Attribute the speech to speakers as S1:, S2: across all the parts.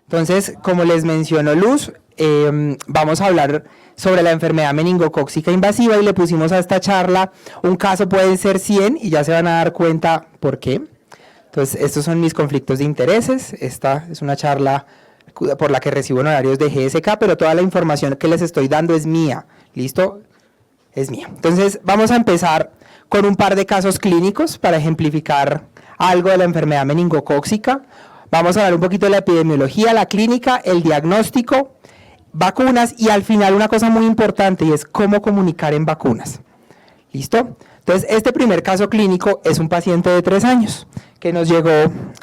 S1: Entonces, como les mencionó Luz, vamos a hablar sobre la enfermedad meningocócica invasiva y le pusimos a esta charla un caso, pueden ser 100 y ya se van a dar cuenta por qué. Entonces, estos son mis conflictos de intereses. Esta es una charla por la que recibo honorarios de GSK, pero toda la información que les estoy dando es mía. ¿Listo? Es mía. Entonces, vamos a empezar con un par de casos clínicos para ejemplificar algo de la enfermedad meningocócica. Vamos a hablar un poquito de la epidemiología, la clínica, el diagnóstico, vacunas y al final una cosa muy importante y es cómo comunicar en vacunas. ¿Listo? Entonces, este primer caso clínico es un paciente de 3 años que nos llegó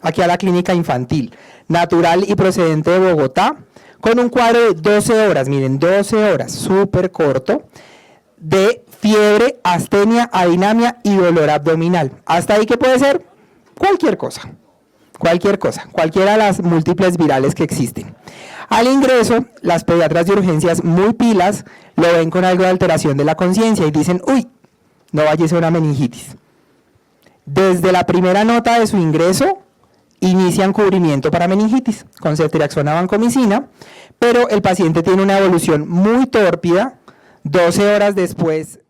S1: aquí a la clínica infantil, natural y procedente de Bogotá, con un cuadro de 12 horas, miren, 12 horas, súper corto, de fiebre, astenia, adinamia y dolor abdominal. ¿Hasta ahí qué puede ser? Cualquier cosa. Cualquiera de las múltiples virales que existen. Al ingreso, las pediatras de urgencias muy pilas lo ven con algo de alteración de la conciencia y dicen, uy, no vaya a ser una meningitis. Desde la primera nota de su ingreso, inician cubrimiento para meningitis con ceftriaxona vancomicina, pero el paciente tiene una evolución muy tórpida. 12 horas después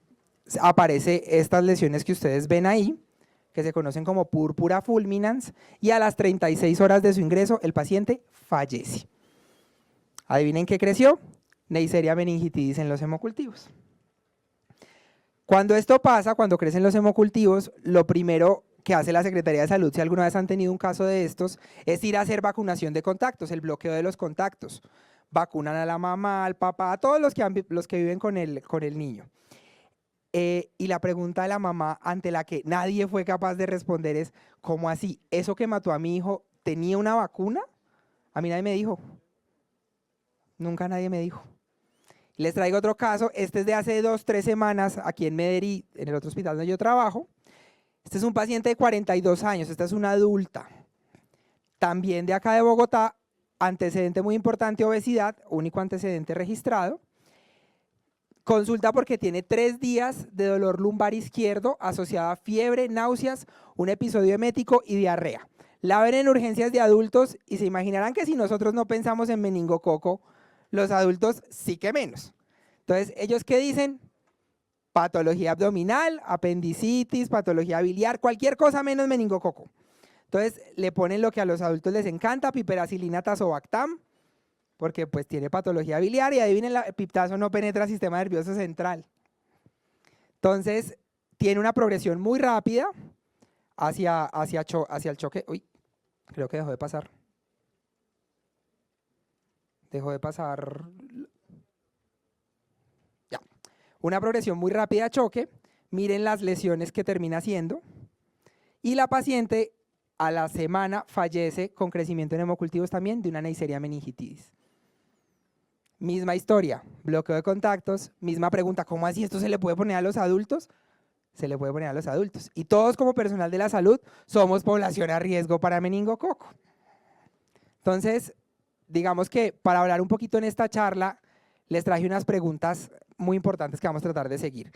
S1: aparecen estas lesiones que ustedes ven ahí, que se conocen como púrpura fulminans, y a las 36 horas de su ingreso el paciente fallece. ¿Adivinen qué creció? Neisseria meningitidis en los hemocultivos. Cuando esto pasa, cuando crecen los hemocultivos, lo primero que hace la Secretaría de Salud, si alguna vez han tenido un caso de estos, es ir a hacer vacunación de contactos, el bloqueo de los contactos. Vacunan a la mamá, al papá, a todos los que viven con el niño. Y la pregunta de la mamá ante la que nadie fue capaz de responder es, ¿cómo así? ¿Eso que mató a mi hijo tenía una vacuna? A mí nadie me dijo. Nunca nadie me dijo. Les traigo otro caso, este es de hace 2-3 semanas aquí en Medellín, en el otro hospital donde yo trabajo. Este es un paciente de 42 años, esta es una adulta, también de acá de Bogotá, antecedente muy importante, obesidad, único antecedente registrado. Consulta porque tiene 3 días de dolor lumbar izquierdo asociado a fiebre, náuseas, un episodio emético y diarrea. La ven en urgencias de adultos y se imaginarán que si nosotros no pensamos en meningococo, los adultos sí que menos. Entonces, ¿ellos qué dicen? Patología abdominal, apendicitis, patología biliar, cualquier cosa menos meningococo. Entonces, le ponen lo que a los adultos les encanta, piperacilina tazobactam, porque pues tiene patología biliar y adivinen, el piptazo no penetra el sistema nervioso central. Entonces, tiene una progresión muy rápida hacia el choque. Uy, creo que dejó de pasar. Dejó de pasar. Ya. Una progresión muy rápida a choque. Miren las lesiones que termina haciendo. Y la paciente a la semana fallece con crecimiento en hemocultivos también de una Neisseria meningitidis. Misma historia, bloqueo de contactos, misma pregunta, ¿cómo así esto se le puede poner a los adultos? Se le puede poner a los adultos. Y todos como personal de la salud somos población a riesgo para meningococo. Entonces, digamos que para hablar un poquito en esta charla, les traje unas preguntas muy importantes que vamos a tratar de seguir.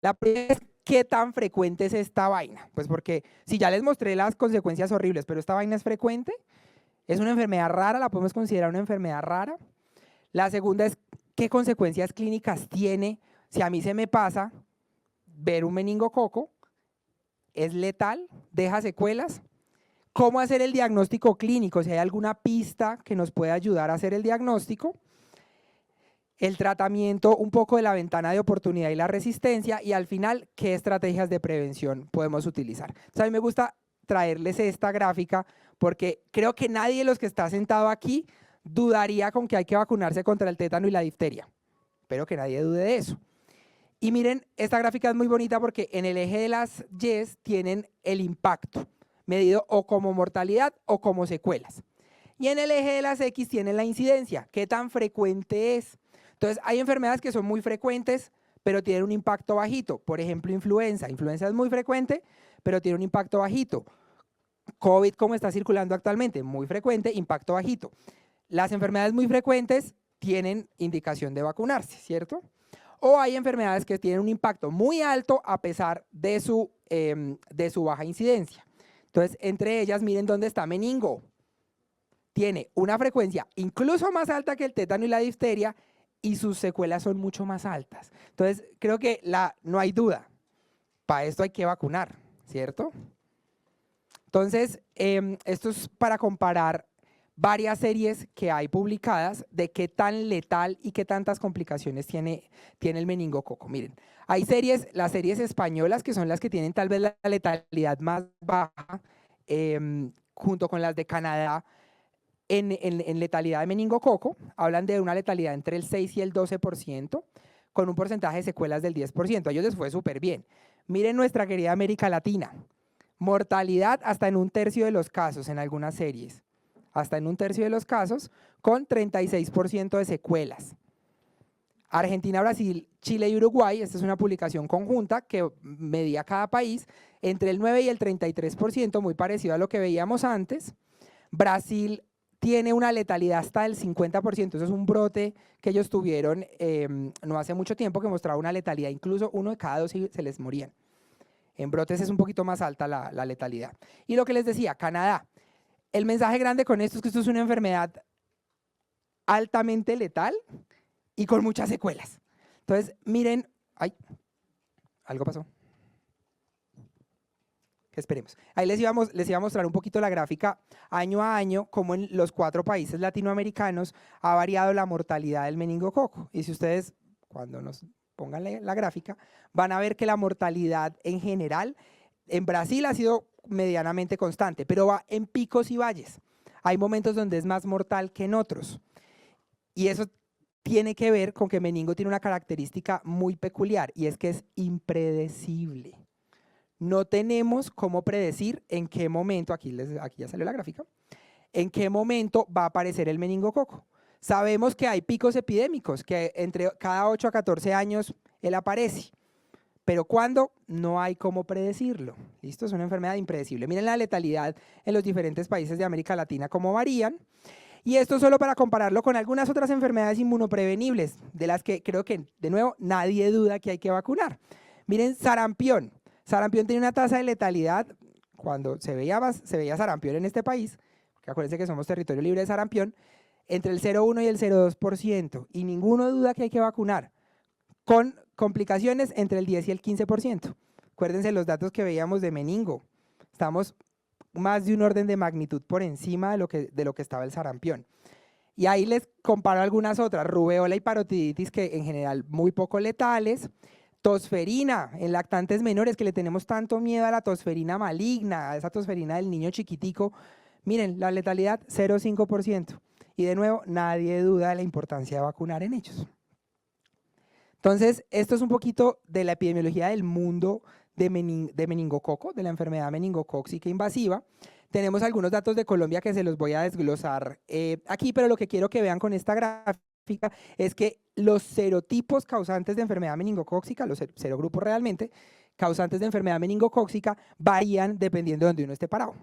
S1: La primera es, ¿qué tan frecuente es esta vaina? Pues porque si ya les mostré las consecuencias horribles, pero esta vaina es frecuente, es una enfermedad rara, la podemos considerar una enfermedad rara. La segunda es, ¿qué consecuencias clínicas tiene si a mí se me pasa ver un meningococo? ¿Es letal? ¿Deja secuelas? ¿Cómo hacer el diagnóstico clínico? Si hay alguna pista que nos pueda ayudar a hacer el diagnóstico. El tratamiento, un poco de la ventana de oportunidad y la resistencia. Y al final, ¿qué estrategias de prevención podemos utilizar? Entonces, a mí me gusta traerles esta gráfica porque creo que nadie de los que está sentado aquí dudaría con que hay que vacunarse contra el tétano y la difteria. Espero que nadie dude de eso. Y miren, esta gráfica es muy bonita porque en el eje de las Y's tienen el impacto, medido o como mortalidad o como secuelas. Y en el eje de las X tienen la incidencia, qué tan frecuente es. Entonces, hay enfermedades que son muy frecuentes, pero tienen un impacto bajito. Por ejemplo, influenza. Influenza es muy frecuente, pero tiene un impacto bajito. COVID, como está circulando actualmente, muy frecuente, impacto bajito. Las enfermedades muy frecuentes tienen indicación de vacunarse, ¿cierto? O hay enfermedades que tienen un impacto muy alto a pesar de su baja incidencia. Entonces, entre ellas, miren dónde está meningo. tiene una frecuencia incluso más alta que el tétano y la difteria y sus secuelas son mucho más altas. Entonces, creo que no hay duda, para esto hay que vacunar, ¿cierto? Entonces, esto es para comparar varias series que hay publicadas de qué tan letal y qué tantas complicaciones tiene el meningococo. Miren, hay las series españolas, que son las que tienen tal vez la letalidad más baja, junto con las de Canadá, en letalidad de meningococo, hablan de una letalidad entre el 6 y el 12%, con un porcentaje de secuelas del 10%. A ellos les fue súper bien. Miren nuestra querida América Latina. Mortalidad hasta en un tercio de los casos en algunas series. Hasta en un tercio de los casos, con 36% de secuelas. Argentina, Brasil, Chile y Uruguay, esta es una publicación conjunta que medía cada país, entre el 9 y el 33%, muy parecido a lo que veíamos antes. Brasil tiene una letalidad hasta del 50%, eso es un brote que ellos tuvieron no hace mucho tiempo que mostraba una letalidad, incluso 1 de cada 2 se les morían. En brotes es un poquito más alta la letalidad. Y lo que les decía, Canadá, el mensaje grande con esto es que esto es una enfermedad altamente letal y con muchas secuelas. Entonces, miren, ay, algo pasó. Esperemos. Ahí les iba a mostrar un poquito la gráfica año a año, cómo en los 4 países latinoamericanos ha variado la mortalidad del meningococo. Y si ustedes, cuando nos pongan la gráfica, van a ver que la mortalidad en general en Brasil ha sido medianamente constante, pero va en picos y valles. Hay momentos donde es más mortal que en otros. Y eso tiene que ver con que meningo tiene una característica muy peculiar y es que es impredecible. No tenemos cómo predecir en qué momento, aquí ya salió la gráfica, en qué momento va a aparecer el meningococo. Sabemos que hay picos epidémicos, que entre cada 8 a 14 años él aparece, pero ¿cuándo? No hay cómo predecirlo. ¿Listo? Es una enfermedad impredecible. Miren la letalidad en los diferentes países de América Latina, cómo varían. Y esto solo para compararlo con algunas otras enfermedades inmunoprevenibles, de las que creo que, de nuevo, nadie duda que hay que vacunar. Miren, sarampión. Sarampión tiene una tasa de letalidad, cuando se veía sarampión en este país, que acuérdense que somos territorio libre de sarampión, entre el 0,1 y el 0,2%, y ninguno duda que hay que vacunar, con complicaciones entre el 10 y el 15%. Acuérdense los datos que veíamos de meningo, estamos más de un orden de magnitud por encima de lo que estaba el sarampión. Y ahí les comparo algunas otras, rubeola y parotiditis, que en general muy poco letales, tosferina en lactantes menores, que le tenemos tanto miedo a la tosferina maligna, a esa tosferina del niño chiquitico. Miren, la letalidad 0,5%. Y de nuevo, nadie duda de la importancia de vacunar en ellos. Entonces, esto es un poquito de la epidemiología del mundo de meningococo, de la enfermedad meningocócica invasiva. Tenemos algunos datos de Colombia que se los voy a desglosar aquí, pero lo que quiero que vean con esta gráfica es que los serotipos causantes de enfermedad meningocócica, los serogrupos realmente, causantes de enfermedad meningocócica, varían dependiendo de donde uno esté parado.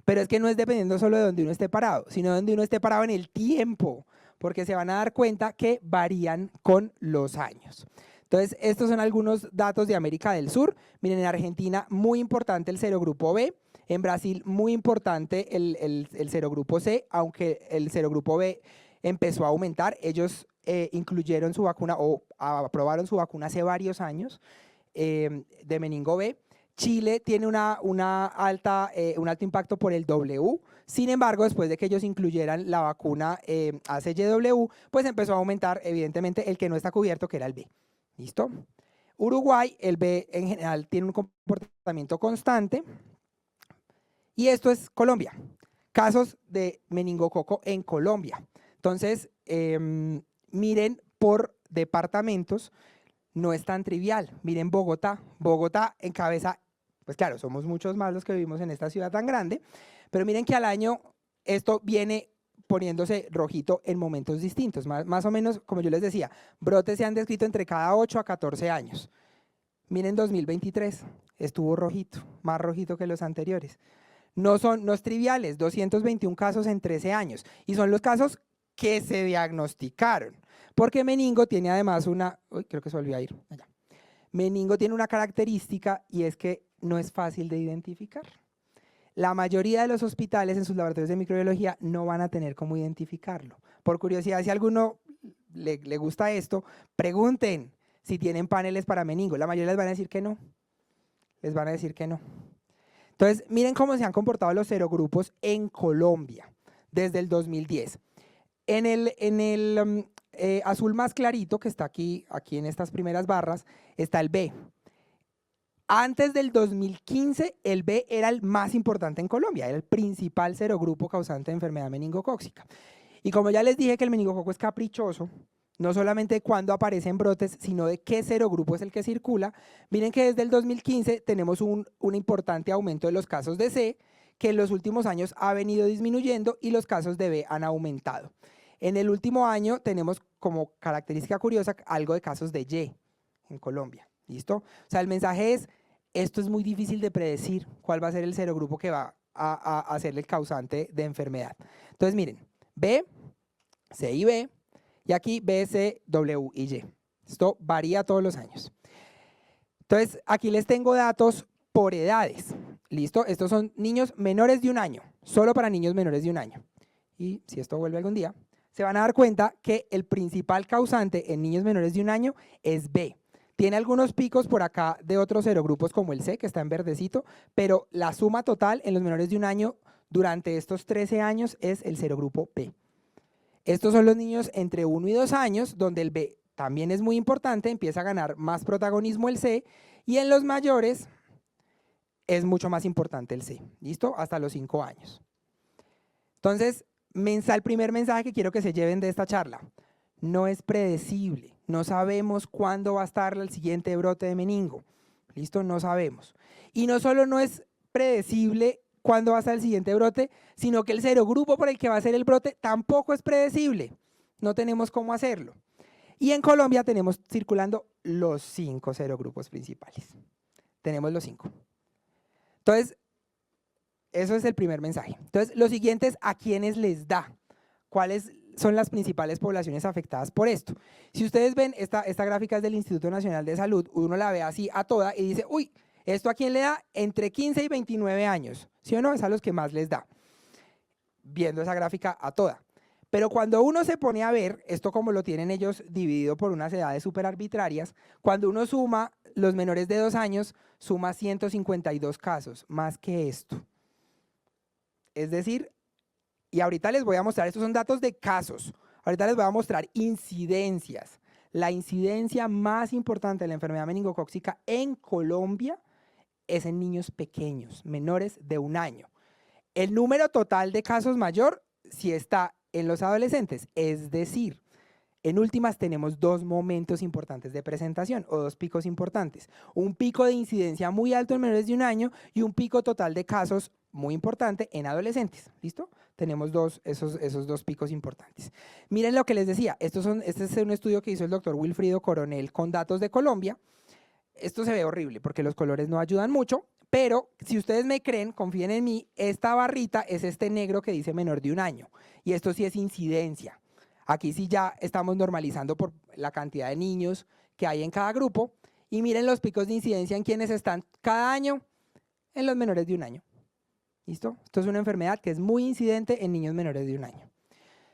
S1: Pero es que no es dependiendo solo de donde uno esté parado, sino de donde uno esté parado en el tiempo, porque se van a dar cuenta que varían con los años. Entonces, estos son algunos datos de América del Sur. Miren, en Argentina, muy importante el serogrupo B. En Brasil, muy importante el serogrupo C, aunque el serogrupo B empezó a aumentar. Ellos incluyeron su vacuna o aprobaron su vacuna hace varios años de meningo B. Chile tiene un alto impacto por el W. Sin embargo, después de que ellos incluyeran la vacuna ACYW, pues empezó a aumentar evidentemente el que no está cubierto, que era el B. ¿Listo? Uruguay, el B en general tiene un comportamiento constante. Y esto es Colombia. Casos de meningococo en Colombia. Entonces, miren por departamentos, no es tan trivial. Miren Bogotá. Bogotá encabeza, pues claro, somos muchos más los que vivimos en esta ciudad tan grande, pero miren que al año esto viene poniéndose rojito en momentos distintos. Más o menos, como yo les decía, brotes se han descrito entre cada 8 a 14 años. Miren 2023, estuvo rojito, más rojito que los anteriores. No es triviales, 221 casos en 13 años. Y son los casos que se diagnosticaron. Porque meningo tiene además creo que se volvió a ir. Allá. Meningo tiene una característica y es que no es fácil de identificar. La mayoría de los hospitales en sus laboratorios de microbiología no van a tener cómo identificarlo. Por curiosidad, si a alguno le gusta esto, pregunten si tienen paneles para meningo. La mayoría les van a decir que no. Les van a decir que no. Entonces, miren cómo se han comportado los serogrupos en Colombia desde el 2010. En el azul más clarito, que está aquí en estas primeras barras, está el B. Antes del 2015, el B era el más importante en Colombia, era el principal serogrupo causante de enfermedad meningocócica. Y como ya les dije que el meningococo es caprichoso, no solamente de cuándo aparecen brotes, sino de qué serogrupo es el que circula, miren que desde el 2015 tenemos un importante aumento de los casos de C, que en los últimos años ha venido disminuyendo y los casos de B han aumentado. En el último año tenemos como característica curiosa algo de casos de Y en Colombia. ¿Listo? O sea, el mensaje es, esto es muy difícil de predecir cuál va a ser el serogrupo que va a ser el causante de enfermedad. Entonces, miren, B, C y B, y aquí B, C, W y Y. Esto varía todos los años. Entonces, aquí les tengo datos por edades. ¿Listo? Estos son niños menores de un año, solo para niños menores de un año. Y si esto vuelve algún día, se van a dar cuenta que el principal causante en niños menores de un año es B. Tiene algunos picos por acá de otros serogrupos como el C, que está en verdecito, pero la suma total en los menores de un año durante estos 13 años es el serogrupo B. Estos son los niños entre 1 y 2 años, donde el B también es muy importante, empieza a ganar más protagonismo el C, y en los mayores es mucho más importante el C, ¿listo? Hasta los 5 años. Entonces, el primer mensaje que quiero que se lleven de esta charla, no es predecible, no sabemos cuándo va a estar el siguiente brote de meningo, ¿listo? No sabemos. Y no solo no es predecible cuándo va a estar el siguiente brote, sino que el serogrupo por el que va a ser el brote tampoco es predecible, no tenemos cómo hacerlo. Y en Colombia tenemos circulando los 5 serogrupos principales, tenemos los 5. Entonces, eso es el primer mensaje. Entonces, lo siguiente es a quiénes les da, cuáles son las principales poblaciones afectadas por esto. Si ustedes ven, esta gráfica es del Instituto Nacional de Salud, uno la ve así a toda y dice, uy, ¿esto a quién le da? Entre 15 y 29 años, ¿sí o no? Es a los que más les da, viendo esa gráfica a toda. Pero cuando uno se pone a ver, esto como lo tienen ellos dividido por unas edades súper arbitrarias, cuando uno suma los menores de 2 años, suma 152 casos, más que esto. Es decir, y ahorita les voy a mostrar, estos son datos de casos, ahorita les voy a mostrar incidencias. La incidencia más importante de la enfermedad meningocócica en Colombia es en niños pequeños, menores de 1 año. El número total de casos mayor si está en los adolescentes, es decir, en últimas tenemos 2 momentos importantes de presentación o 2 picos importantes. Un pico de incidencia muy alto en menores de 1 año y un pico total de casos muy importante en adolescentes. ¿Listo? Tenemos esos 2 picos importantes. Miren lo que les decía, este es un estudio que hizo el doctor Wilfrido Coronel con datos de Colombia. Esto se ve horrible porque los colores no ayudan mucho, pero si ustedes me creen, confíen en mí, esta barrita es este negro que dice menor de 1 año y esto sí es incidencia. Aquí sí ya estamos normalizando por la cantidad de niños que hay en cada grupo y miren los picos de incidencia en quienes están cada año en los menores de 1 año. ¿Listo? Esto es una enfermedad que es muy incidente en niños menores de 1 año.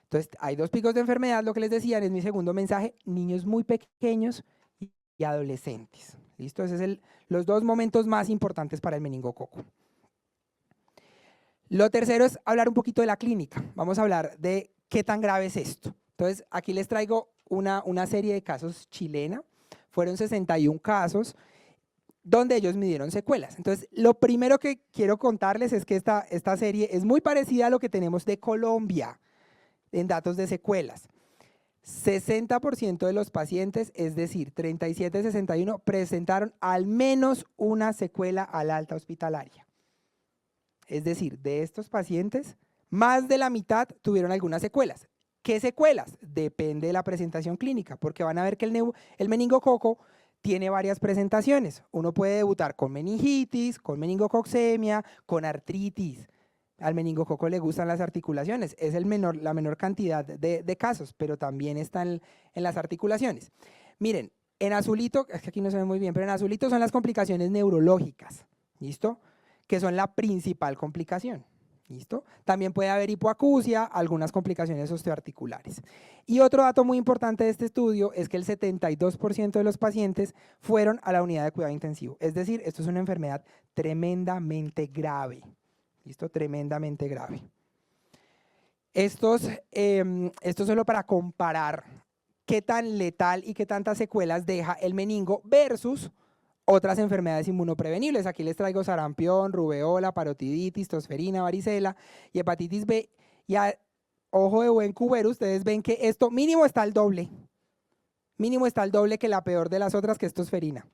S1: Entonces, hay 2 picos de enfermedad, lo que les decía, es mi segundo mensaje, niños muy pequeños y adolescentes. ¿Listo? Esos son los 2 momentos más importantes para el meningococo. Lo tercero es hablar un poquito de la clínica. Vamos a hablar de qué tan grave es esto. Entonces, aquí les traigo una serie de casos chilena. Fueron 61 casos donde ellos midieron secuelas. Entonces, lo primero que quiero contarles es que esta serie es muy parecida a lo que tenemos de Colombia en datos de secuelas. 60% de los pacientes, es decir, 37 de 61, presentaron al menos una secuela al alta hospitalaria. Es decir, de estos pacientes, más de la mitad tuvieron algunas secuelas. ¿Qué secuelas? Depende de la presentación clínica, porque van a ver que el meningococo tiene varias presentaciones. Uno puede debutar con meningitis, con meningococcemia, con artritis. Al meningococo le gustan las articulaciones, es la menor cantidad de casos, pero también están en las articulaciones. Miren, en azulito, es que aquí no se ve muy bien, pero en azulito son las complicaciones neurológicas, ¿listo? que son la principal complicación. ¿Listo? También puede haber hipoacusia, algunas complicaciones osteoarticulares. Y otro dato muy importante de este estudio es que el 72% de los pacientes fueron a la unidad de cuidado intensivo. Es decir, esto es una enfermedad tremendamente grave. ¿Listo? Tremendamente grave. Esto solo para comparar qué tan letal y qué tantas secuelas deja el meningo versus otras enfermedades inmunoprevenibles. Aquí les traigo sarampión, rubeola, parotiditis, tosferina, varicela y hepatitis B. Y a ojo de buen cubero, ustedes ven que esto mínimo está al doble. Mínimo está al doble que la peor de las otras, que es tosferina.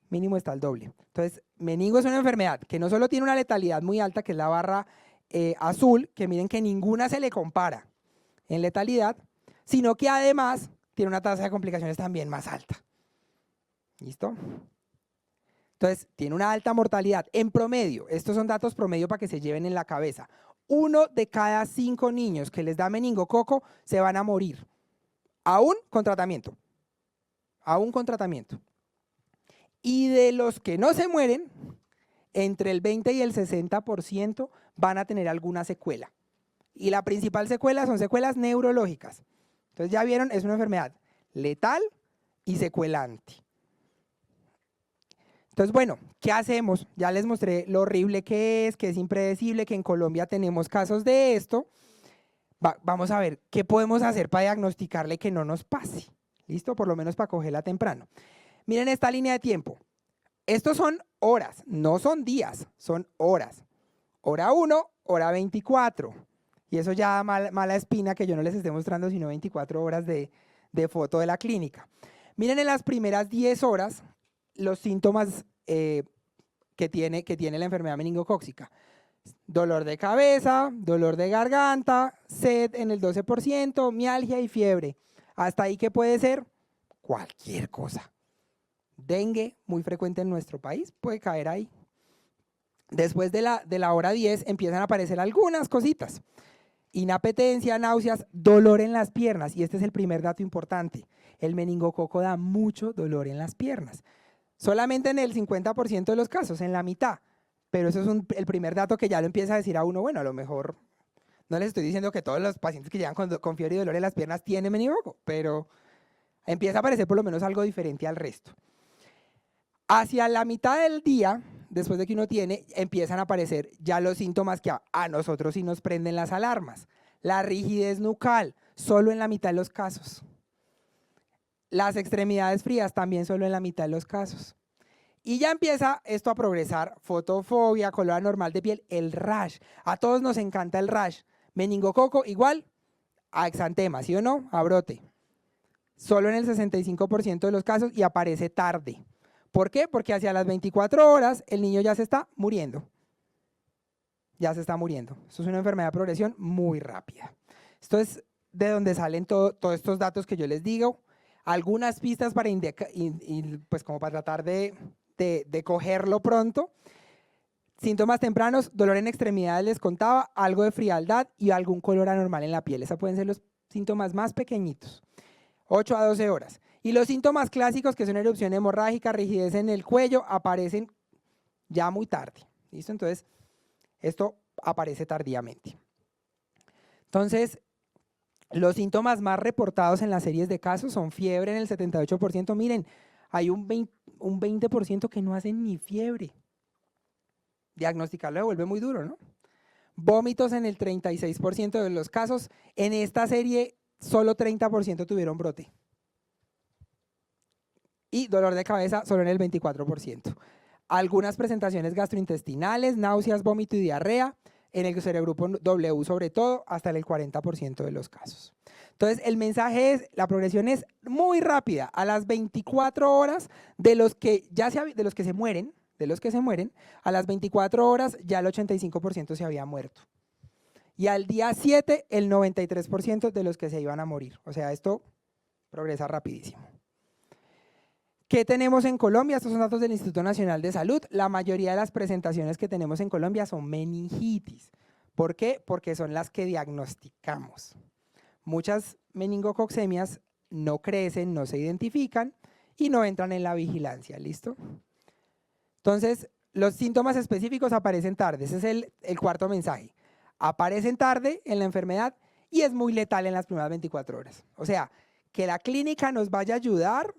S1: Mínimo está al doble. Entonces, meningo es una enfermedad que no solo tiene una letalidad muy alta, que es la barra azul, que miren que ninguna se le compara en letalidad, sino que además tiene una tasa de complicaciones también más alta. ¿Listo? Entonces, tiene una alta mortalidad. En promedio, estos son datos promedio para que se lleven en la cabeza. 1 de cada 5 niños que les da meningococo se van a morir, aún con tratamiento. Aún con tratamiento. Y de los que no se mueren, entre el 20 y el 60% van a tener alguna secuela. Y la principal secuela son secuelas neurológicas. Entonces, ya vieron, es una enfermedad letal y secuelante. Entonces, bueno, ¿qué hacemos? Ya les mostré lo horrible que es impredecible, que en Colombia tenemos casos de esto. Vamos a ver qué podemos hacer para diagnosticarle que no nos pase. ¿Listo? Por lo menos para cogerla temprano. Miren esta línea de tiempo. Estos son horas, no son días, son horas. Hora 1, hora 24. Y eso ya da mala espina que yo no les esté mostrando sino 24 horas de foto de la clínica. Miren en las primeras 10 horas los síntomas que tiene la enfermedad meningocócica. Dolor de cabeza, dolor de garganta, sed en el 12%, mialgia y fiebre. Hasta ahí, ¿qué puede ser? Cualquier cosa. Dengue, muy frecuente en nuestro país, puede caer ahí. Después de la hora 10 empiezan a aparecer algunas cositas. Inapetencia, náuseas, dolor en las piernas. Y este es el primer dato importante. El meningococo da mucho dolor en las piernas. Solamente en el 50% de los casos, en la mitad. Pero eso es el primer dato que ya lo empieza a decir a uno, bueno, a lo mejor no les estoy diciendo que todos los pacientes que llegan con fiebre y dolor en las piernas tienen meningococo, pero empieza a aparecer por lo menos algo diferente al resto. Hacia la mitad del día, después de que uno tiene, empiezan a aparecer ya los síntomas que a nosotros sí nos prenden las alarmas. La rigidez nucal, solo en la mitad de los casos. Las extremidades frías, también solo en la mitad de los casos. Y ya empieza esto a progresar, fotofobia, color anormal de piel, el rash. A todos nos encanta el rash. Meningococo igual a exantema, ¿sí o no? A brote. Solo en el 65% de los casos y aparece tarde. ¿Por qué? Porque hacia las 24 horas el niño ya se está muriendo. Ya se está muriendo. Esto es una enfermedad de progresión muy rápida. Esto es de donde salen todos estos datos que yo les digo. Algunas pistas para pues como para tratar de cogerlo pronto. Síntomas tempranos, dolor en extremidades les contaba, algo de frialdad y algún color anormal en la piel. Esos pueden ser los síntomas más pequeñitos. 8 a 12 horas. Y los síntomas clásicos, que son erupción hemorrágica, rigidez en el cuello, aparecen ya muy tarde. ¿Listo? Entonces, esto aparece tardíamente. Entonces, los síntomas más reportados en las series de casos son fiebre en el 78%. Miren, hay un 20% que no hacen ni fiebre. Diagnosticarlo se vuelve muy duro, ¿no? Vómitos en el 36% de los casos. En esta serie, solo 30% tuvieron brote. Y dolor de cabeza solo en el 24%. Algunas presentaciones gastrointestinales, náuseas, vómito y diarrea. En el serogrupo W sobre todo, hasta el 40% de los casos. Entonces, el mensaje es, la progresión es muy rápida. A las 24 horas de los que se mueren, a las 24 horas ya el 85% se había muerto. Y al día 7, el 93% de los que se iban a morir. O sea, esto progresa rapidísimo. ¿Qué tenemos en Colombia? Estos son datos del Instituto Nacional de Salud. La mayoría de las presentaciones que tenemos en Colombia son meningitis. ¿Por qué? Porque son las que diagnosticamos. Muchas meningococcemias no crecen, no se identifican y no entran en la vigilancia. ¿Listo? Entonces, los síntomas específicos aparecen tarde. Ese es el cuarto mensaje. Aparecen tarde en la enfermedad y es muy letal en las primeras 24 horas. O sea, que la clínica nos vaya a ayudar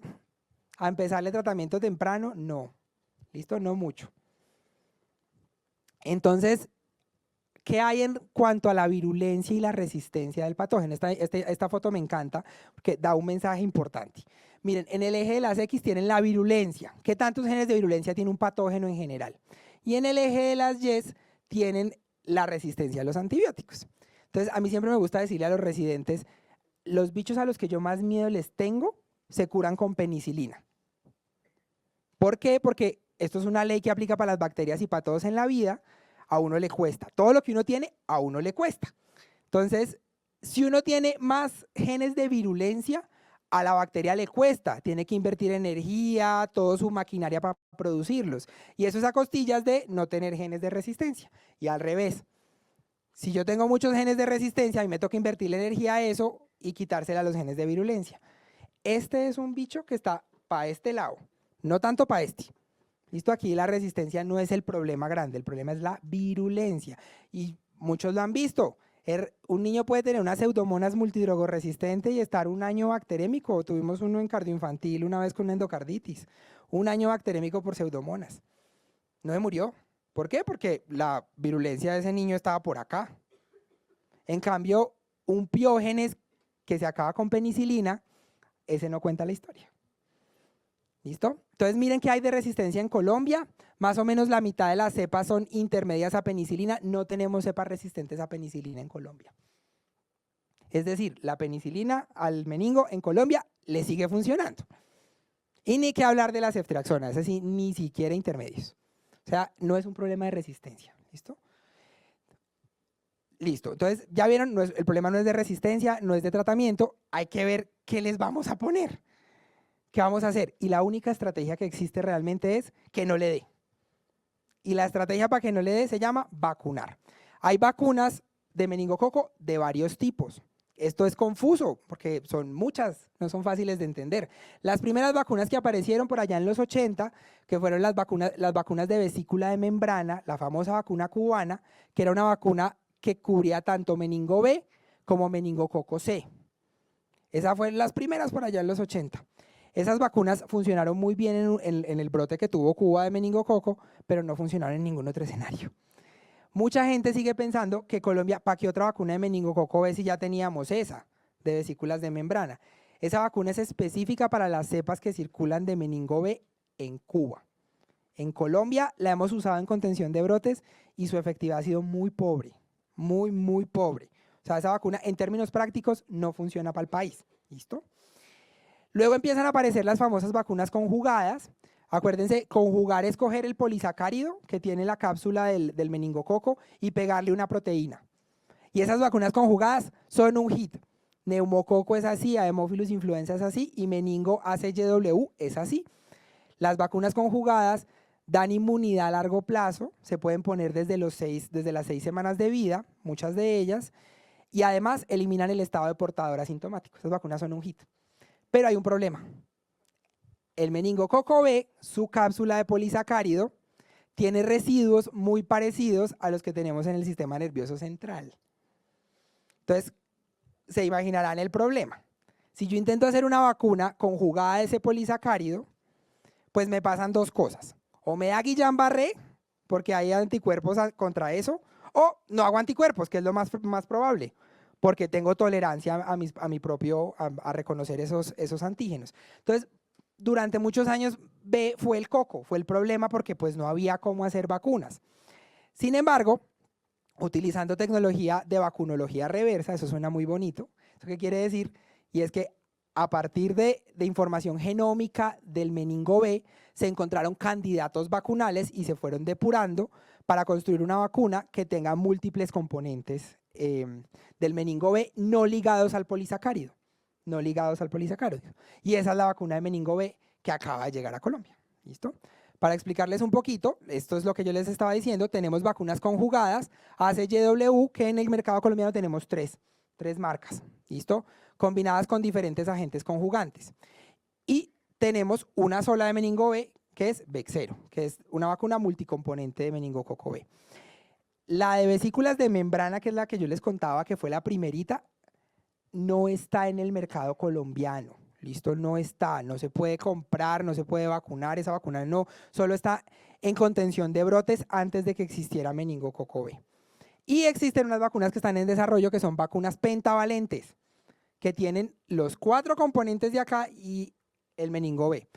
S1: a empezar el tratamiento temprano, no. ¿Listo? No mucho. Entonces, ¿qué hay en cuanto a la virulencia y la resistencia del patógeno? Esta foto me encanta porque da un mensaje importante. Miren, en el eje de las X tienen la virulencia. ¿Qué tantos genes de virulencia tiene un patógeno en general? Y en el eje de las Y tienen la resistencia a los antibióticos. Entonces, a mí siempre me gusta decirle a los residentes, los bichos a los que yo más miedo les tengo se curan con penicilina. ¿Por qué? Porque esto es una ley que aplica para las bacterias y para todos en la vida. A uno le cuesta. Todo lo que uno tiene, a uno le cuesta. Entonces, si uno tiene más genes de virulencia, a la bacteria le cuesta. Tiene que invertir energía, toda su maquinaria para producirlos. Y eso es a costillas de no tener genes de resistencia. Y al revés. Si yo tengo muchos genes de resistencia, a mí me toca invertir energía a eso y quitársela a los genes de virulencia. Este es un bicho que está para este lado, no tanto para este. Listo, aquí la resistencia no es el problema grande, el problema es la virulencia. Y muchos lo han visto. Un niño puede tener una pseudomonas multidrogoresistente y estar un año bacterémico. Tuvimos uno en cardioinfantil una vez con una endocarditis. Un año bacterémico por pseudomonas. No se murió. ¿Por qué? Porque la virulencia de ese niño estaba por acá. En cambio, un piógenes que se acaba con penicilina, ese no cuenta la historia. ¿Listo? Entonces miren que hay de resistencia en Colombia, más o menos la mitad de las cepas son intermedias a penicilina, no tenemos cepas resistentes a penicilina en Colombia. Es decir, la penicilina al meningo en Colombia le sigue funcionando. Y ni que hablar de la ceftriaxona, es decir, ni siquiera intermedios. O sea, no es un problema de resistencia, ¿listo? Listo, entonces ya vieron, el problema no es de resistencia, no es de tratamiento, hay que ver qué les vamos a poner. ¿Qué vamos a hacer? Y la única estrategia que existe realmente es que no le dé. Y la estrategia para que no le dé se llama vacunar. Hay vacunas de meningococo de varios tipos. Esto es confuso porque son muchas, no son fáciles de entender. Las primeras vacunas que aparecieron por allá en los 80, que fueron las vacunas de vesícula de membrana, la famosa vacuna cubana, que era una vacuna que cubría tanto meningo B como meningococo C. Esas fueron las primeras por allá en los 80. Esas vacunas funcionaron muy bien en el brote que tuvo Cuba de meningococo, pero no funcionaron en ningún otro escenario. Mucha gente sigue pensando que Colombia, ¿para qué otra vacuna de meningococo B si ya teníamos esa, de vesículas de membrana? Esa vacuna es específica para las cepas que circulan de meningo B en Cuba. En Colombia la hemos usado en contención de brotes y su efectividad ha sido muy pobre, muy pobre. O sea, esa vacuna en términos prácticos no funciona para el país. ¿Listo? Luego empiezan a aparecer las famosas vacunas conjugadas. Acuérdense, conjugar es coger el polisacárido que tiene la cápsula del meningococo y pegarle una proteína. Y esas vacunas conjugadas son un hit. Neumococo es así, Haemophilus influenza es así y meningo ACWY es así. Las vacunas conjugadas dan inmunidad a largo plazo, se pueden poner desde las 6 semanas de vida, muchas de ellas, y además eliminan el estado de portador asintomático. Estas vacunas son un hit. Pero hay un problema. El meningococo B, su cápsula de polisacárido, tiene residuos muy parecidos a los que tenemos en el sistema nervioso central. Entonces, se imaginarán el problema. Si yo intento hacer una vacuna conjugada de ese polisacárido, pues me pasan dos cosas. O me da Guillain-Barré, porque hay anticuerpos contra eso, o no hago anticuerpos, que es lo más probable, porque tengo tolerancia a reconocer esos antígenos. Entonces, durante muchos años B fue el coco, fue el problema porque pues no había cómo hacer vacunas. Sin embargo, utilizando tecnología de vacunología reversa, eso suena muy bonito. ¿Eso qué quiere decir? Y es que a partir de información genómica del meningo B, se encontraron candidatos vacunales y se fueron depurando para construir una vacuna que tenga múltiples componentes del meningo B no ligados al polisacárido. Y esa es la vacuna de meningo B que acaba de llegar a Colombia. ¿Listo? Para explicarles un poquito, esto es lo que yo les estaba diciendo, tenemos vacunas conjugadas, ACWY, que en el mercado colombiano tenemos tres marcas, ¿listo? Combinadas con diferentes agentes conjugantes. Y tenemos una sola de meningo B, que es Bexero, que es una vacuna multicomponente de meningococo B. La de vesículas de membrana, que es la que yo les contaba que fue la primerita, no está en el mercado colombiano. Listo, no está, no se puede comprar, no se puede vacunar, esa vacuna no, solo está en contención de brotes antes de que existiera meningococo B. Y existen unas vacunas que están en desarrollo que son vacunas pentavalentes, que tienen los 4 componentes de acá y el meningo B.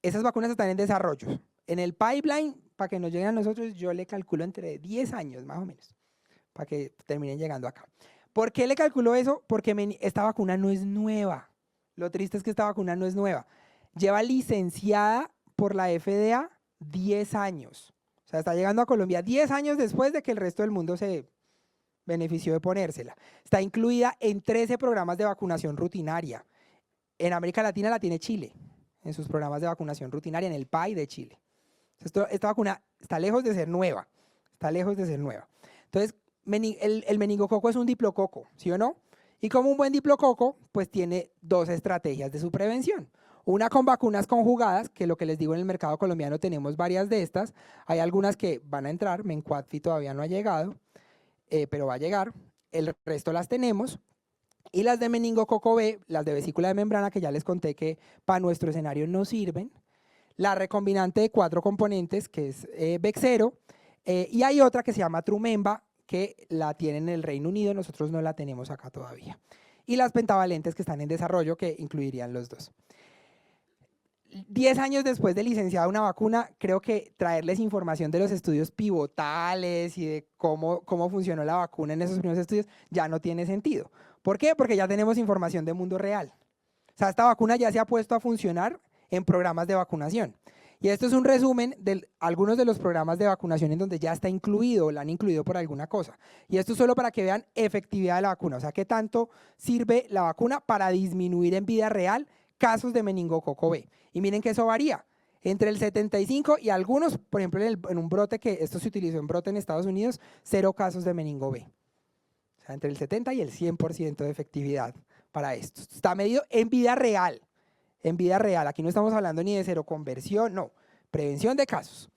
S1: Esas vacunas están en desarrollo. En el pipeline, para que nos lleguen a nosotros, yo le calculo entre 10 años más o menos, para que terminen llegando acá. ¿Por qué le calculo eso? Porque esta vacuna no es nueva. Lo triste es que esta vacuna no es nueva. Lleva licenciada por la FDA 10 años. O sea, está llegando a Colombia 10 años después de que el resto del mundo se benefició de ponérsela. Está incluida en 13 programas de vacunación rutinaria. En América Latina la tiene Chile, en sus programas de vacunación rutinaria, en el PAI de Chile. Esta vacuna está lejos de ser nueva. Está lejos de ser nueva. Entonces, el meningococo es un diplococo, ¿sí o no? Y como un buen diplococo, pues tiene 2 estrategias de su prevención. Una con vacunas conjugadas, que lo que les digo, en el mercado colombiano tenemos varias de estas. Hay algunas que van a entrar, Mencuatfi todavía no ha llegado, pero va a llegar. El resto las tenemos. Y las de meningococo B, las de vesícula de membrana, que ya les conté que para nuestro escenario no sirven. La recombinante de 4 componentes, que es Bexero. Y hay otra que se llama Trumemba, que la tienen en el Reino Unido, nosotros no la tenemos acá todavía. Y las pentavalentes que están en desarrollo, que incluirían los 2. 10 años después de licenciada una vacuna, creo que traerles información de los estudios pivotales y de cómo funcionó la vacuna en esos primeros estudios ya no tiene sentido. ¿Por qué? Porque ya tenemos información de mundo real. O sea, esta vacuna ya se ha puesto a funcionar en programas de vacunación. Y esto es un resumen de algunos de los programas de vacunación en donde ya está incluido o la han incluido por alguna cosa. Y esto es solo para que vean efectividad de la vacuna, o sea, qué tanto sirve la vacuna para disminuir en vida real casos de meningococo B. Y miren que eso varía entre el 75 y algunos, por ejemplo, en un brote que esto se utilizó en brote en Estados Unidos, 0 casos de meningo B. O sea, entre el 70 y el 100% de efectividad para esto. Está medido en vida real. En vida real, aquí no estamos hablando ni de seroconversión, no, prevención de casos.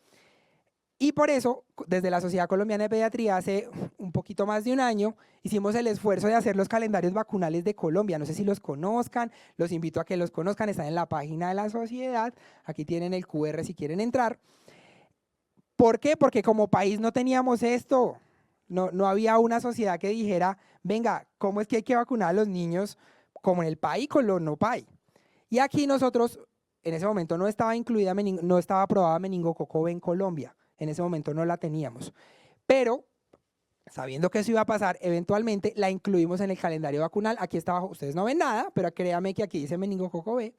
S1: Y por eso, desde la Sociedad Colombiana de Pediatría, hace un poquito más de un año, hicimos el esfuerzo de hacer los calendarios vacunales de Colombia. No sé si los conozcan, los invito a que los conozcan, están en la página de la sociedad, aquí tienen el QR si quieren entrar. ¿Por qué? Porque como país no teníamos esto, no había una sociedad que dijera, venga, ¿cómo es que hay que vacunar a los niños como en el PAI con los no PAI? Y aquí nosotros, en ese momento no estaba incluida, no estaba aprobada meningococo B en Colombia, en ese momento no la teníamos, pero sabiendo que eso iba a pasar, eventualmente la incluimos en el calendario vacunal. Aquí está abajo, ustedes no ven nada, pero créanme que aquí dice meningococo B,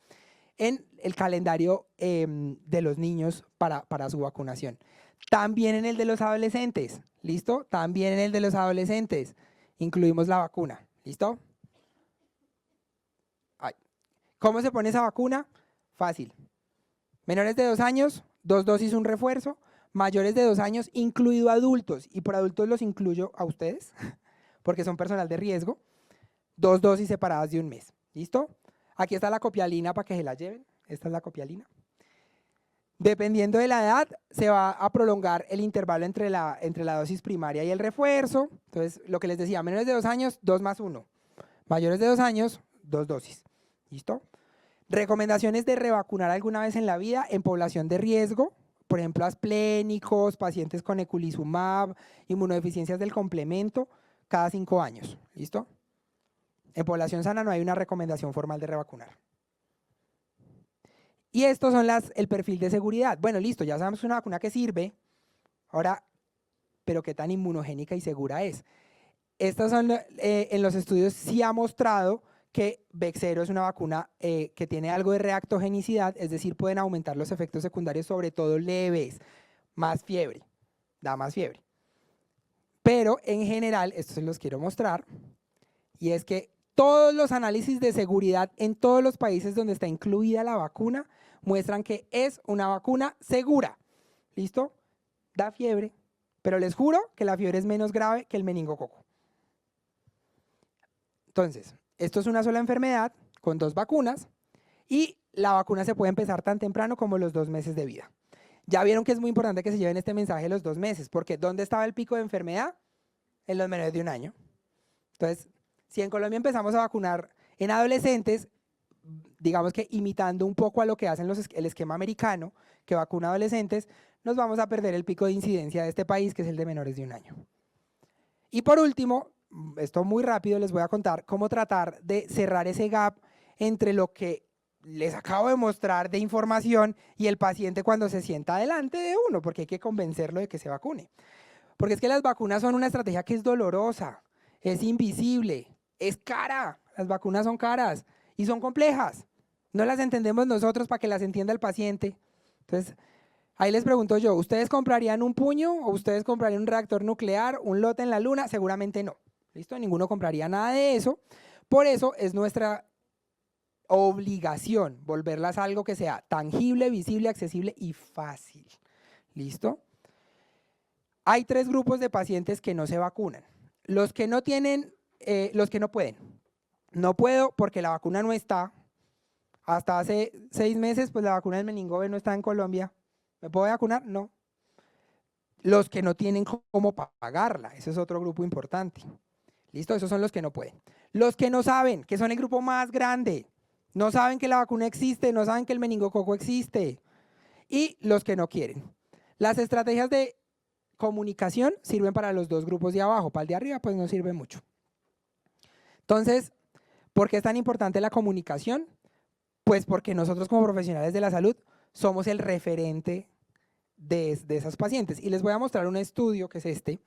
S1: en el calendario de los niños para su vacunación. También en el de los adolescentes, ¿listo? También en el de los adolescentes incluimos la vacuna, ¿listo? ¿Cómo se pone esa vacuna? Fácil. Menores de 2 años, 2 dosis, un refuerzo. Mayores de 2 años, incluido adultos. Y por adultos los incluyo a ustedes, porque son personal de riesgo. 2 dosis separadas de un mes. ¿Listo? Aquí está la copialina para que se la lleven. Esta es la copialina. Dependiendo de la edad, se va a prolongar el intervalo entre la dosis primaria y el refuerzo. Entonces, lo que les decía, menores de 2 años, 2 más 1. Mayores de 2 años, 2 dosis. ¿Listo? Recomendaciones de revacunar alguna vez en la vida en población de riesgo, por ejemplo, asplénicos, pacientes con eculizumab, inmunodeficiencias del complemento, cada 5 años. ¿Listo? En población sana no hay una recomendación formal de revacunar. Y estos son el perfil de seguridad. Bueno, listo, ya sabemos una vacuna que sirve. Ahora, ¿pero qué tan inmunogénica y segura es? Estas son, en los estudios sí ha mostrado que Bexero es una vacuna que tiene algo de reactogenicidad, es decir, pueden aumentar los efectos secundarios, sobre todo leves, más fiebre, da más fiebre. Pero en general, esto se los quiero mostrar, y es que todos los análisis de seguridad en todos los países donde está incluida la vacuna muestran que es una vacuna segura. ¿Listo? Da fiebre, pero les juro que la fiebre es menos grave que el meningococo. Entonces, esto es una sola enfermedad con 2 vacunas y la vacuna se puede empezar tan temprano como los 2 meses de vida. Ya vieron que es muy importante que se lleven este mensaje de los 2 meses, porque ¿dónde estaba el pico de enfermedad? En los menores de 1 año. Entonces, si en Colombia empezamos a vacunar en adolescentes, digamos que imitando un poco a lo que hacen el esquema americano, que vacuna adolescentes, nos vamos a perder el pico de incidencia de este país, que es el de menores de 1 año. Y por último, esto muy rápido, les voy a contar cómo tratar de cerrar ese gap entre lo que les acabo de mostrar de información y el paciente cuando se sienta delante de uno, porque hay que convencerlo de que se vacune. Porque es que las vacunas son una estrategia que es dolorosa, es invisible, es cara. Las vacunas son caras y son complejas. No las entendemos nosotros para que las entienda el paciente. Entonces, ahí les pregunto yo, ¿ustedes comprarían un puño o ustedes comprarían un reactor nuclear, un lote en la luna? Seguramente no. ¿Listo? Ninguno compraría nada de eso. Por eso es nuestra obligación volverlas algo que sea tangible, visible, accesible y fácil. ¿Listo? Hay 3 grupos de pacientes que no se vacunan. Los que no tienen, los que no pueden. No puedo porque la vacuna no está. Hasta hace 6 meses, pues la vacuna del meningo B no está en Colombia. ¿Me puedo vacunar? No. Los que no tienen cómo pagarla. Ese es otro grupo importante. ¿Listo? Esos son los que no pueden. Los que no saben, que son el grupo más grande. No saben que la vacuna existe, no saben que el meningococo existe. Y los que no quieren. Las estrategias de comunicación sirven para los 2 grupos de abajo. Para el de arriba, pues no sirve mucho. Entonces, ¿por qué es tan importante la comunicación? Pues porque nosotros como profesionales de la salud somos el referente de esas pacientes. Y les voy a mostrar un estudio que es este.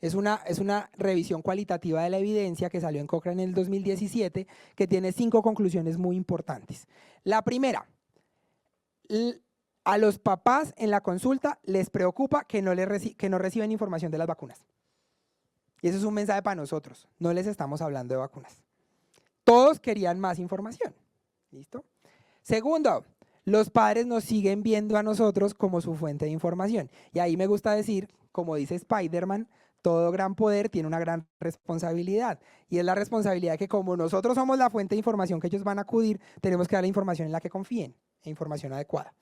S1: Es una revisión cualitativa de la evidencia que salió en Cochrane en el 2017, que tiene 5 conclusiones muy importantes. La primera, a los papás en la consulta les preocupa que no reciben información de las vacunas. Y eso es un mensaje para nosotros. No les estamos hablando de vacunas. Todos querían más información. ¿Listo? Segundo, los padres nos siguen viendo a nosotros como su fuente de información. Y ahí me gusta decir, como dice Spider-Man, todo gran poder tiene una gran responsabilidad. Y es la responsabilidad que como nosotros somos la fuente de información que ellos van a acudir, tenemos que dar la información en la que confíen, información adecuada.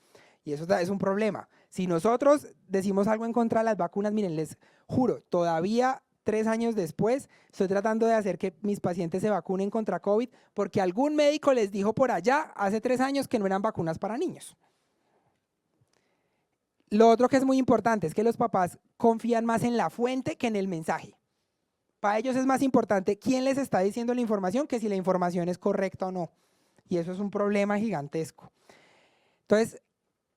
S1: Y eso es un problema. Si nosotros decimos algo en contra de las vacunas, miren, les juro, todavía 3 años después, estoy tratando de hacer que mis pacientes se vacunen contra COVID porque algún médico les dijo por allá hace 3 años que no eran vacunas para niños. Lo otro que es muy importante es que los papás confían más en la fuente que en el mensaje. Para ellos es más importante quién les está diciendo la información que si la información es correcta o no. Y eso es un problema gigantesco. Entonces,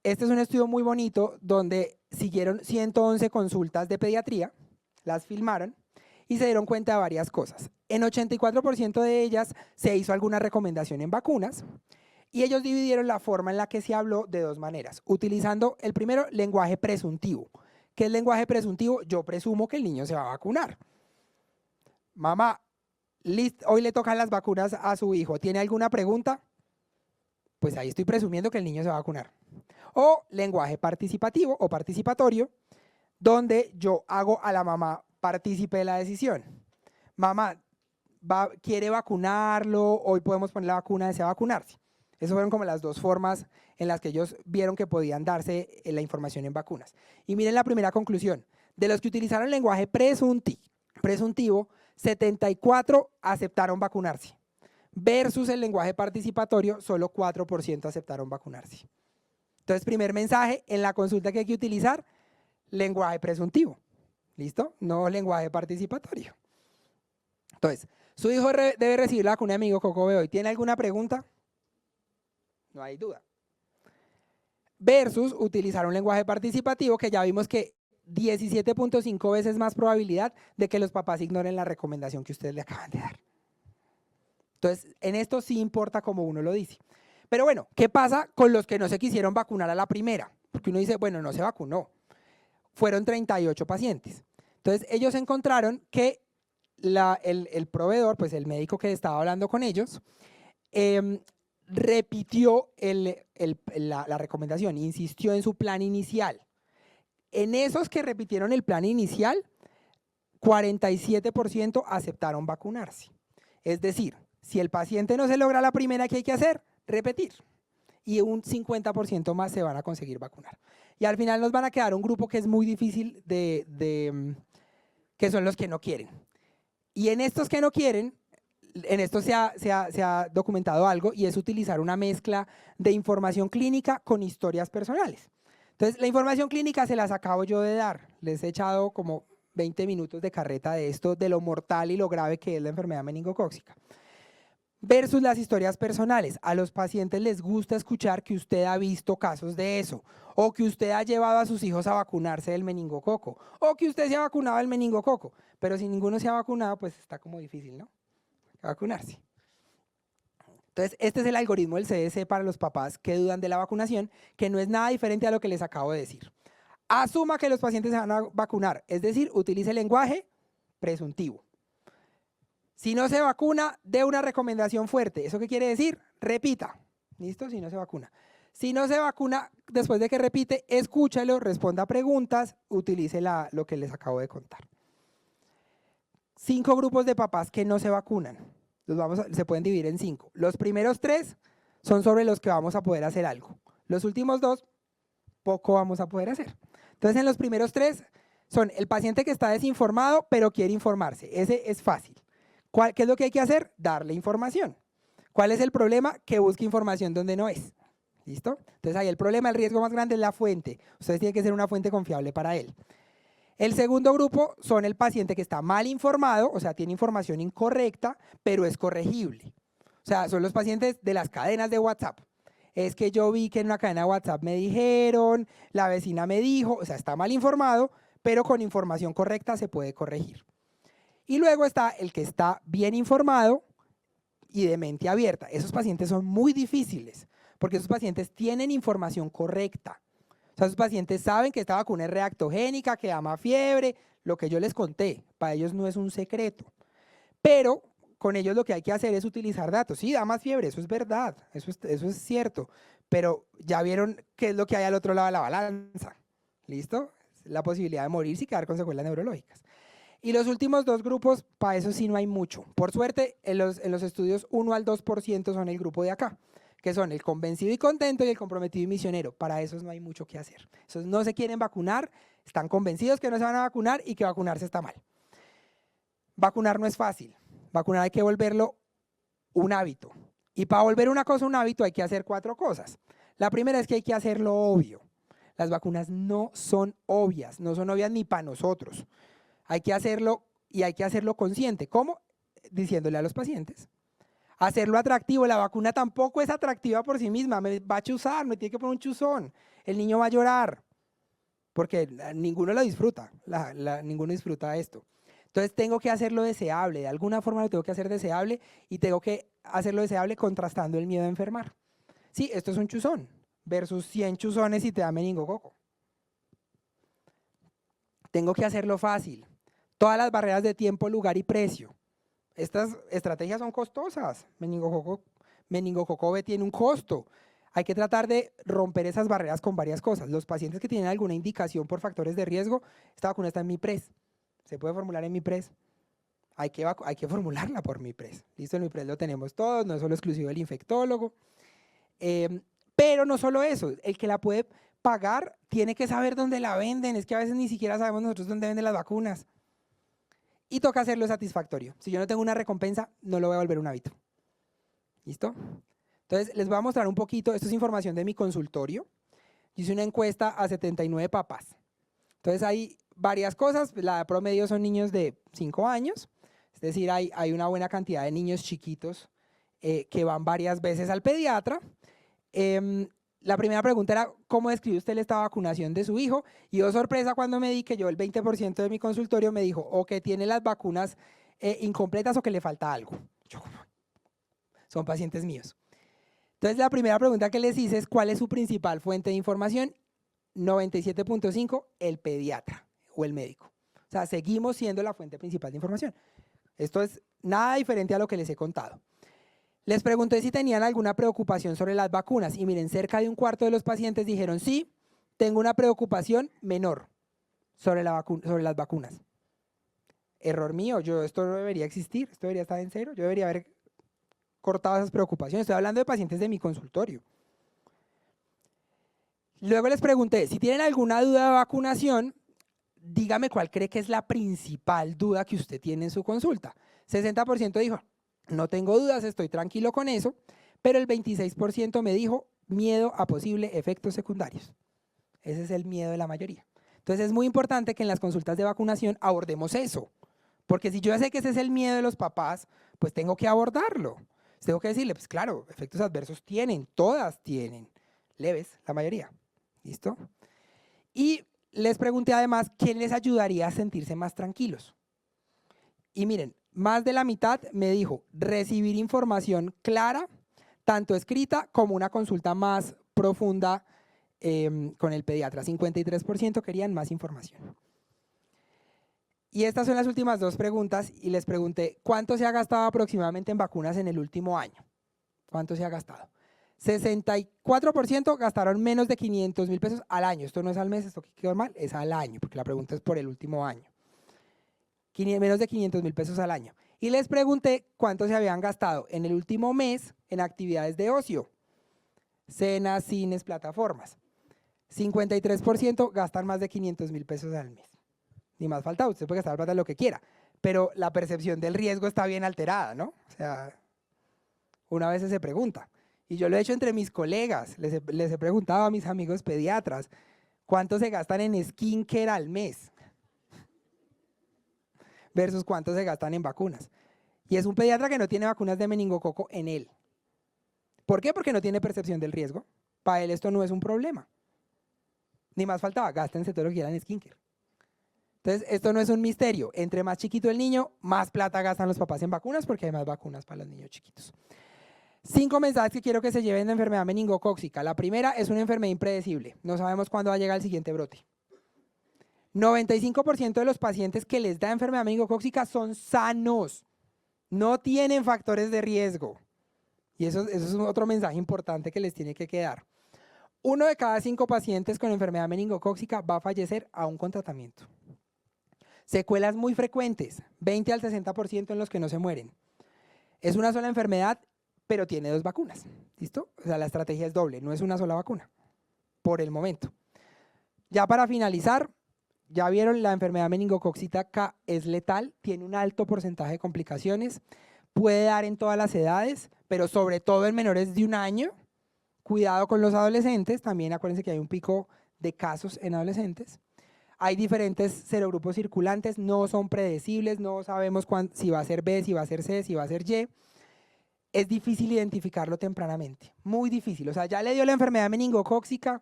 S1: este es un estudio muy bonito donde siguieron 111 consultas de pediatría, las filmaron y se dieron cuenta de varias cosas. En 84% de ellas se hizo alguna recomendación en vacunas y ellos dividieron la forma en la que se habló de 2 maneras, utilizando el primero, lenguaje presuntivo. ¿Qué es lenguaje presuntivo? Yo presumo que el niño se va a vacunar. Mamá, hoy le tocan las vacunas a su hijo, ¿tiene alguna pregunta? Pues ahí estoy presumiendo que el niño se va a vacunar. O lenguaje participativo o participatorio, donde yo hago a la mamá partícipe de la decisión. Mamá, quiere vacunarlo, hoy podemos poner la vacuna, desea vacunarse. Esas fueron como las 2 formas en las que ellos vieron que podían darse la información en vacunas. Y miren la primera conclusión. De los que utilizaron lenguaje presuntivo, 74 aceptaron vacunarse. Versus el lenguaje participatorio, solo 4% aceptaron vacunarse. Entonces, primer mensaje, en la consulta que hay que utilizar, lenguaje presuntivo. ¿Listo? No lenguaje participatorio. Entonces, su hijo debe recibir la vacuna de meningococo B hoy. ¿Tiene alguna pregunta? No hay duda. Versus utilizar un lenguaje participativo que ya vimos que 17.5 veces más probabilidad de que los papás ignoren la recomendación que ustedes le acaban de dar. Entonces, en esto sí importa como uno lo dice. Pero bueno, ¿qué pasa con los que no se quisieron vacunar a la primera? Porque uno dice, bueno, no se vacunó. Fueron 38 pacientes. Entonces, ellos encontraron que el proveedor, pues el médico que estaba hablando con ellos, repitió la recomendación, insistió en su plan inicial. En esos que repitieron el plan inicial, 47% aceptaron vacunarse. Es decir, si el paciente no se logra la primera, ¿qué hay que hacer? Repetir. y un 50% más se van a conseguir vacunar. Y al final nos van a quedar un grupo que es muy difícil que son los que no quieren. Y en estos que no quieren, en esto se ha documentado algo y es utilizar una mezcla de información clínica con historias personales. Entonces, la información clínica se las acabo yo de dar. Les he echado como 20 minutos de carreta de esto, de lo mortal y lo grave que es la enfermedad meningocócica. Versus las historias personales. A los pacientes les gusta escuchar que usted ha visto casos de eso, o que usted ha llevado a sus hijos a vacunarse del meningococo, o que usted se ha vacunado del meningococo. Pero si ninguno se ha vacunado, pues está como difícil, ¿no? Vacunarse. Entonces, este es el algoritmo del CDC para los papás que dudan de la vacunación, que no es nada diferente a lo que les acabo de decir. Asuma que los pacientes se van a vacunar, es decir, utilice el lenguaje presuntivo. Si no se vacuna, dé una recomendación fuerte. ¿Eso qué quiere decir? Repita. ¿Listo? Si no se vacuna. Si no se vacuna, después de que repite, escúchalo, responda preguntas, utilice lo que les acabo de contar. 5 grupos de papás que no se vacunan. Se pueden dividir en 5. Los primeros 3 son sobre los que vamos a poder hacer algo. Los últimos 2, poco vamos a poder hacer. Entonces, en los primeros 3 son el paciente que está desinformado, pero quiere informarse. Ese es fácil. ¿Qué es lo que hay que hacer? Darle información. ¿Cuál es el problema? Que busque información donde no es. ¿Listo? Entonces ahí el problema, el riesgo más grande es la fuente. Ustedes tienen que ser una fuente confiable para él. El segundo grupo son el paciente que está mal informado, o sea, tiene información incorrecta, pero es corregible. O sea, son los pacientes de las cadenas de WhatsApp. Es que yo vi que en una cadena de WhatsApp me dijeron, la vecina me dijo, o sea, está mal informado, pero con información correcta se puede corregir. Y luego está el que está bien informado y de mente abierta. Esos pacientes son muy difíciles porque esos pacientes tienen información correcta. O sea, esos pacientes saben que esta vacuna es reactogénica, que da más fiebre, lo que yo les conté. Para ellos no es un secreto. Pero con ellos lo que hay que hacer es utilizar datos. Sí, da más fiebre, eso es verdad, eso es cierto. Pero ya vieron qué es lo que hay al otro lado de la balanza. ¿Listo? La posibilidad de morirse y quedar con secuelas neurológicas. Y los últimos 2 grupos, para eso sí no hay mucho. Por suerte, en los estudios 1 al 2% son el grupo de acá, que son el convencido y contento y el comprometido y misionero. Para esos no hay mucho que hacer. Esos no se quieren vacunar, están convencidos que no se van a vacunar y que vacunarse está mal. Vacunar no es fácil. Vacunar hay que volverlo un hábito. Y para volver una cosa un hábito hay que hacer 4 cosas. La primera es que hay que hacerlo obvio. Las vacunas no son obvias ni para nosotros. Hay que hacerlo y hay que hacerlo consciente. ¿Cómo? Diciéndole a los pacientes. Hacerlo atractivo. La vacuna tampoco es atractiva por sí misma. Me va a chuzar, me tiene que poner un chuzón. El niño va a llorar. Porque ninguno lo disfruta. Ninguno disfruta esto. Entonces tengo que hacerlo deseable. De alguna forma lo tengo que hacer deseable y tengo que hacerlo deseable contrastando el miedo a enfermar. Sí, esto es un chuzón versus 100 chuzones y te da meningococo. Tengo que hacerlo fácil. Todas las barreras de tiempo, lugar y precio. Estas estrategias son costosas. Meningococo B tiene un costo. Hay que tratar de romper esas barreras con varias cosas. Los pacientes que tienen alguna indicación por factores de riesgo, esta vacuna está en MIPRES. Se puede formular en MIPRES. Hay que formularla por MIPRES. Listo, en MIPRES lo tenemos todos, no es solo exclusivo del infectólogo. Pero no solo eso, el que la puede pagar tiene que saber dónde la venden. Es que a veces ni siquiera sabemos nosotros dónde venden las vacunas. Y toca hacerlo satisfactorio. Si yo no tengo una recompensa, no lo voy a volver un hábito. ¿Listo? Entonces, les voy a mostrar un poquito. Esto es información de mi consultorio. Yo hice una encuesta a 79 papás. Entonces, hay varias cosas. La de promedio son niños de 5 años. Es decir, hay una buena cantidad de niños chiquitos que van varias veces al pediatra. La primera pregunta era, ¿cómo describe usted esta vacunación de su hijo? Y oh, sorpresa cuando me di que yo el 20% de mi consultorio me dijo o que tiene las vacunas incompletas o que le falta algo. Son pacientes míos. Entonces la primera pregunta que les hice es, ¿cuál es su principal fuente de información? 97.5, el pediatra o el médico. O sea, seguimos siendo la fuente principal de información. Esto es nada diferente a lo que les he contado. Les pregunté si tenían alguna preocupación sobre las vacunas y miren, cerca de un cuarto de los pacientes dijeron sí, tengo una preocupación menor sobre las vacunas. Error mío, esto no debería existir, esto debería estar en cero, yo debería haber cortado esas preocupaciones. Estoy hablando de pacientes de mi consultorio. Luego les pregunté, si tienen alguna duda de vacunación, dígame cuál cree que es la principal duda que usted tiene en su consulta. 60% dijo, no tengo dudas, estoy tranquilo con eso, pero el 26% me dijo miedo a posibles efectos secundarios. Ese es el miedo de la mayoría. Entonces es muy importante que en las consultas de vacunación abordemos eso, porque si yo ya sé que ese es el miedo de los papás, pues tengo que abordarlo. Tengo que decirle, pues claro, efectos adversos tienen, todas tienen, leves, la mayoría. ¿Listo? Y les pregunté además quién les ayudaría a sentirse más tranquilos. Y miren, más de la mitad me dijo recibir información clara, tanto escrita como una consulta más profunda con el pediatra. 53% querían más información. Y estas son las últimas dos preguntas y les pregunté ¿cuánto se ha gastado aproximadamente en vacunas en el último año? ¿Cuánto se ha gastado? 64% gastaron menos de 500.000 pesos al año. Esto no es al mes, esto que quedó mal, es al año, porque la pregunta es por el último año. Menos de 500.000 pesos al año. Y les pregunté cuánto se habían gastado en el último mes en actividades de ocio, cenas, cines, plataformas. 53% gastan más de 500.000 pesos al mes. Ni más falta, usted puede gastar plata lo que quiera, pero la percepción del riesgo está bien alterada, ¿no? O sea, una vez se pregunta. Y yo lo he hecho entre mis colegas, les he preguntado a mis amigos pediatras, ¿cuánto se gastan en skincare al mes? Versus cuánto se gastan en vacunas. Y es un pediatra que no tiene vacunas de meningococo en él. ¿Por qué? Porque no tiene percepción del riesgo. Para él esto no es un problema. Ni más faltaba, gástense todo lo que quieran en skincare. Entonces, esto no es un misterio. Entre más chiquito el niño, más plata gastan los papás en vacunas porque hay más vacunas para los niños chiquitos. 5 mensajes que quiero que se lleven de enfermedad meningocócica. La primera es una enfermedad impredecible. No sabemos cuándo va a llegar el siguiente brote. 95% de los pacientes que les da enfermedad meningocócica son sanos. No tienen factores de riesgo. Y eso es otro mensaje importante que les tiene que quedar. 1 de cada 5 pacientes con enfermedad meningocócica va a fallecer aún con tratamiento. Secuelas muy frecuentes, 20 al 60% en los que no se mueren. Es una sola enfermedad, pero tiene 2 vacunas. ¿Listo? O sea, la estrategia es doble, no es una sola vacuna, por el momento. Ya para finalizar, ya vieron, la enfermedad meningocócica es letal, tiene un alto porcentaje de complicaciones, puede dar en todas las edades, pero sobre todo en menores de 1 año. Cuidado con los adolescentes, también acuérdense que hay un pico de casos en adolescentes. Hay diferentes serogrupos circulantes, no son predecibles, no sabemos si va a ser B, si va a ser C, si va a ser Y. Es difícil identificarlo tempranamente, muy difícil. O sea, ya le dio la enfermedad meningocócica,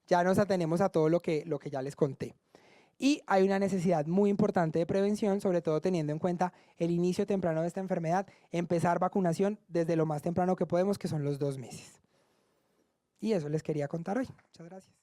S1: ya nos atenemos a todo lo que ya les conté. Y hay una necesidad muy importante de prevención, sobre todo teniendo en cuenta el inicio temprano de esta enfermedad, empezar vacunación desde lo más temprano que podemos, que son los 2 meses. Y eso les quería contar hoy. Muchas gracias.